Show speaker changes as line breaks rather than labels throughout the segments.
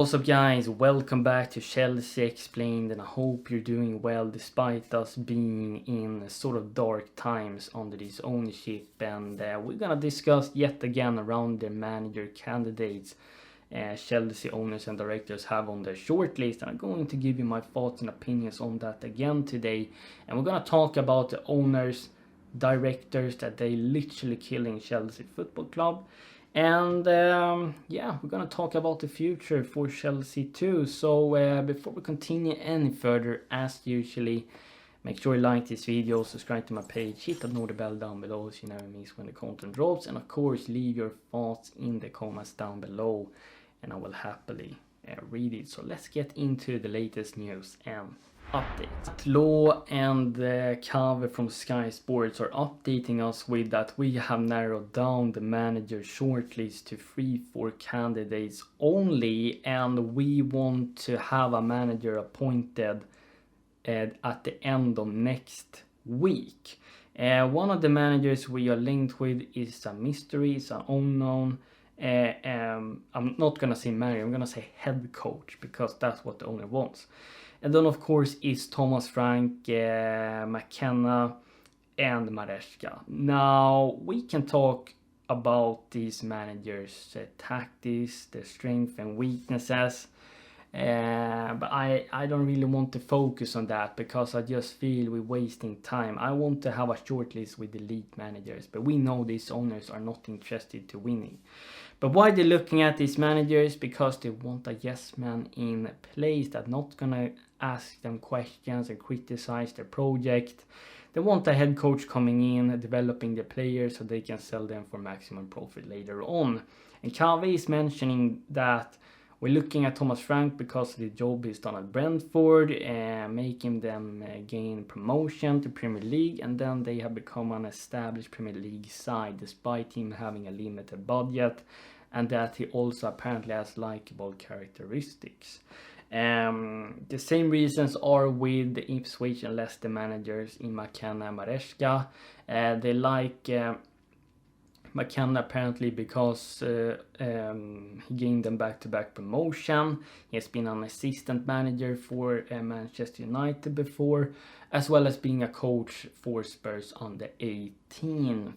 What's up guys, welcome back to Chelsea Explained, and I hope you're doing well despite us being in sort of dark times under this ownership. And we're gonna discuss yet again around the manager candidates Chelsea owners and directors have on their shortlist, and I'm going to give you my thoughts and opinions on that again today. And we're gonna talk about the owners, directors that they literally killing Chelsea Football Club. And yeah, we're gonna talk about the future for Chelsea too. So before we continue any further, as usually, make sure you like this video, subscribe to my page, hit that notification bell down below so you never miss when the content drops, and of course leave your thoughts in the comments down below and I will happily read it. So let's get into the latest news and updates. Law and Kave from Sky Sports are updating us with that we have narrowed down the manager shortlist to 3-4 candidates only, and we want to have a manager appointed at the end of next week. One of the managers we are linked with is a mystery, it's an unknown. I'm not gonna say manager, I'm gonna say head coach, because that's what the owner wants. And then of course is Thomas Frank, McKenna and Maresca. Now we can talk about these managers' tactics, their strengths and weaknesses. But I don't really want to focus on that because I just feel we're wasting time. I want to have a shortlist with elite managers, but we know these owners are not interested to winning. But why they're looking at these managers? Because they want a yes man in place that's not gonna ask them questions and criticize their project. They want a head coach coming in, developing the players so they can sell them for maximum profit later on. And Kave is mentioning that we're looking at Thomas Frank because the job is done at Brentford, making them gain promotion to Premier League, and then they have become an established Premier League side despite him having a limited budget, and that he also apparently has likable characteristics. The same reasons are with the Ipswich and Leicester managers in McKenna and Maresca. They like McKenna apparently because he gained them back-to-back promotion. He has been an assistant manager for Manchester United before, as well as being a coach for Spurs under 18.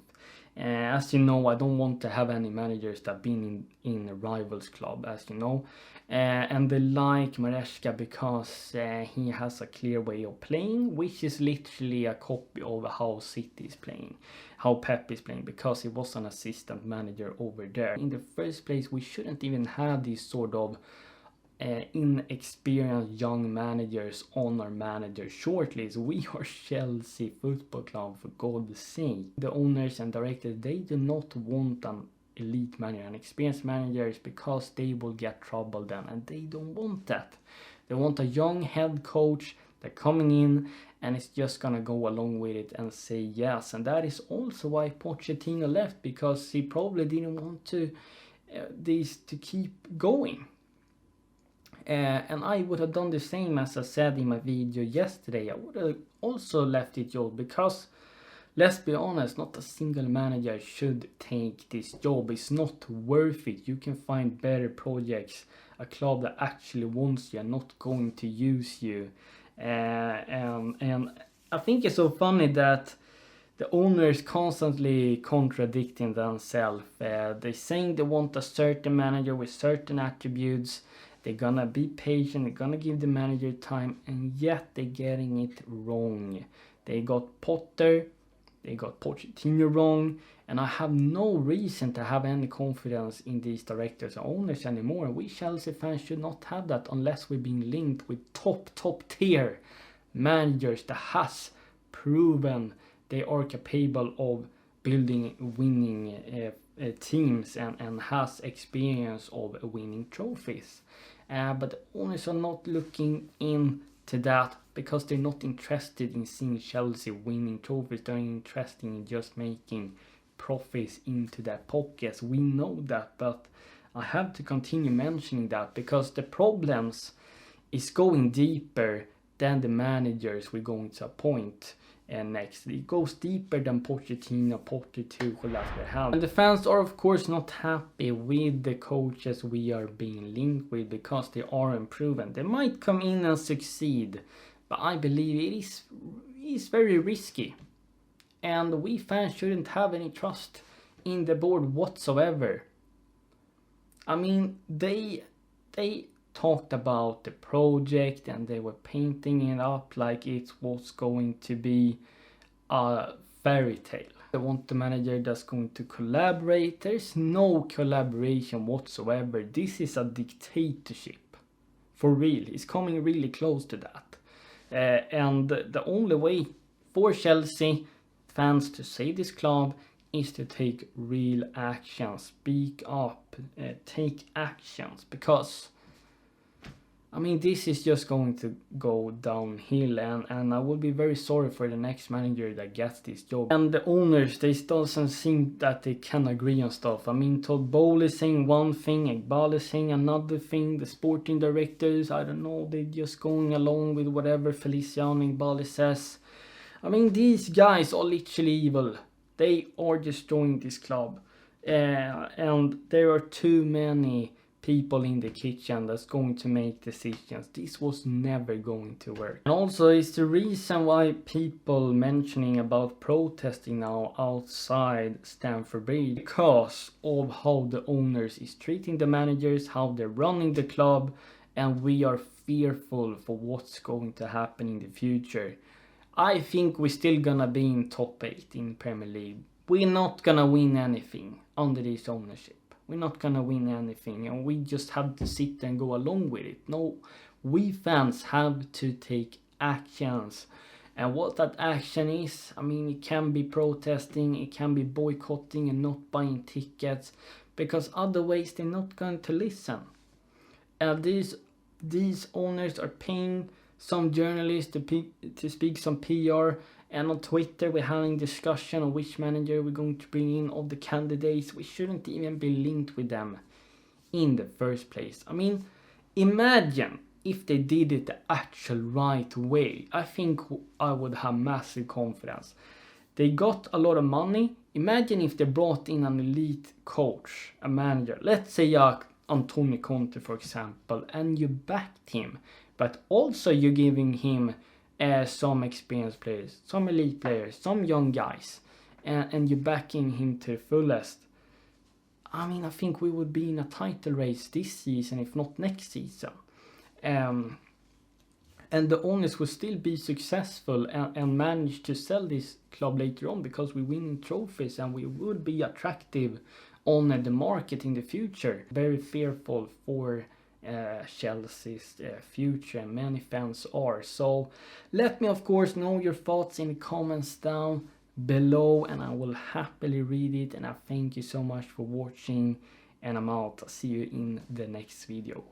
As you know, I don't want to have any managers that have been in a rivals club, as you know. And they like Maresca because he has a clear way of playing, which is literally a copy of how City is playing, how Pep is playing, because he was an assistant manager over there. In the first place, we shouldn't even have these sort of inexperienced young managers on our manager shortlist. We are Chelsea Football Club, for God's sake. The owners and directors, they do not want an elite manager and experienced managers because they will get trouble then, and they don't want that. They want a young head coach that coming in and is just gonna go along with it and say yes. And that is also why Pochettino left, because he probably didn't want to these to keep going. And I would have done the same, as I said in my video yesterday. I would have also left it job, because let's be honest, not a single manager should take this job. It's not worth it. You can find better projects, a club that actually wants you and not going to use you. And I think it's so funny that the owners constantly contradicting themselves. They're saying they want a certain manager with certain attributes. They're gonna be patient, they're gonna give the manager time, and yet they're getting it wrong. They got Potter, they got Pochettino wrong, and I have no reason to have any confidence in these directors and owners anymore. We Chelsea fans should not have that unless we're being linked with top tier managers that has proven they are capable of building winning teams and has experience of winning trophies. But the owners are not looking into that because they're not interested in seeing Chelsea winning trophies. They're interested in just making profits into their pockets. We know that, but I have to continue mentioning that because the problems is going deeper than the managers we're going to appoint. next. It goes deeper than Pochettino, Tuchel that we have. And the fans are of course not happy with the coaches we are being linked with because they are unproven. They might come in and succeed, but I believe it is very risky. And we fans shouldn't have any trust in the board whatsoever. I mean, they talked about the project and they were painting it up like it was going to be a fairy tale. They want the manager that's going to collaborate. There's no collaboration whatsoever. This is a dictatorship. For real. It's coming really close to that. And the only way for Chelsea fans to save this club is to take real action, speak up, take actions, because I mean this is just going to go downhill, and I will be very sorry for the next manager that gets this job. And the owners, they doesn't seem that they can agree on stuff. I mean, Todd Boehly saying one thing, Iqbal is saying another thing, the sporting directors, I don't know, they're just going along with whatever Feliciano Iqbal says. I mean, these guys are literally evil. They are destroying this club. And there are too many people in the kitchen that's going to make decisions. This was never going to work. And also, it's the reason why people mentioning about protesting now outside Stamford Bridge, because of how the owners is treating the managers, how they're running the club, and we are fearful for what's going to happen in the future. I think we're still gonna be in top 8 in Premier League. We're not gonna win anything under this ownership. We're not gonna win anything, and we just have to sit and go along with it. No, we fans have to take actions. And what that action is, I mean, it can be protesting, it can be boycotting and not buying tickets, because other ways they're not going to listen. And these owners are paying some journalists to speak some PR, and on Twitter we're having discussion on which manager we're going to bring in of the candidates. We shouldn't even be linked with them in the first place. I mean, imagine if they did it the actual right way. I think I would have massive confidence. They got a lot of money. Imagine if they brought in an elite coach, a manager, let's say Antonio Conte for example, and you backed him. But also you're giving him some experienced players, some elite players, some young guys, and you're backing him to the fullest. I mean, I think we would be in a title race this season, if not next season. And the owners will still be successful and manage to sell this club later on, because we're winning trophies and we would be attractive on the market in the future. Very fearful for Chelsea's future, and many fans are. So let me of course know your thoughts in the comments down below, and I will happily read it. And I thank you so much for watching, and I'm out. I'll see you in the next video.